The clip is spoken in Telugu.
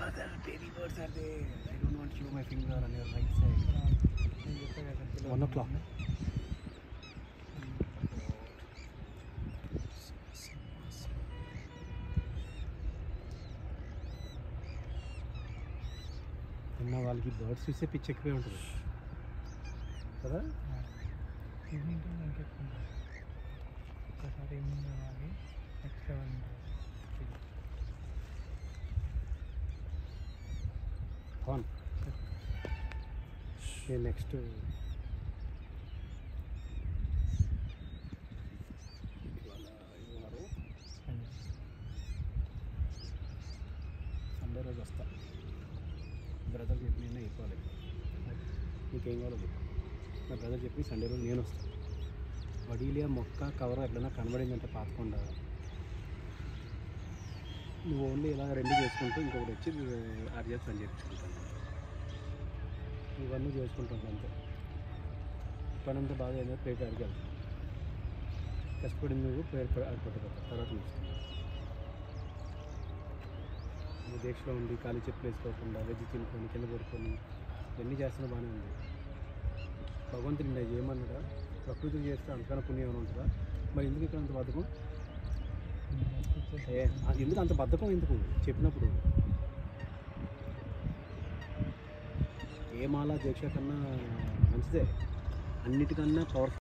Other baby birds are there. I don't want to show my finger on your right side. 1 o'clock. అన్న వాళ్ళకి బర్డ్స్ చూస్తే పిచ్చి ఎక్కిపోయి ఉంటుంది కదా. ఈవినింగ్ టైం ఇంకెక్కువ ఒకసారి ఈవినింగ్ రావాలి నెక్స్ట్ లెవెల్ ఉంటుంది. కాన్ నెక్స్ట్ సండే రోజు వస్తా. బ్రదర్ చెప్పి నేను అయిపోవాలి. నీకేం కావాలో చెప్పు. నా బ్రదర్ చెప్పి సండే రోజు నేను వస్తాను. వడీలియా మొక్క కవర్ ఎట్లైనా కనబడిందంటే పాతకుండా నువ్వు ఓన్లీ ఇలా రెండు చేసుకుంటూ ఇంకొకటి వచ్చి ఆర్జెస్ పని చేయించుకుంటాను. ఇవన్నీ చేసుకుంటాను అంతే. పనంతా బాగా ఏదో ప్లేట్ అడిగాను. కష్టపడింది నువ్వు పేరు ఆడిపోతావు తర్వాత చూస్తాను. నువ్వు దీక్షలో ఉండి ఖాళీ చెప్పులు వేసుకోకుండా వెజ్ తినుకొని కింద పడుకొని ఇవన్నీ చేస్తున్నా బాగానే ఉంది. భగవంతుడు నేను చేయమన్నాడా? ప్రకృతికి చేస్తే అంతకన్నా పుణ్యం ఏమైనా ఉంటుందా? మరి ఎందుకు ఇక్కడ అంత బద్ధకం? ఎందుకు అంత బద్ధకం ఎందుకు చెప్పినప్పుడు? ఏ మాలా దీక్ష కన్నా మంచిదే, అన్నిటికన్నా పవర్ఫుల్.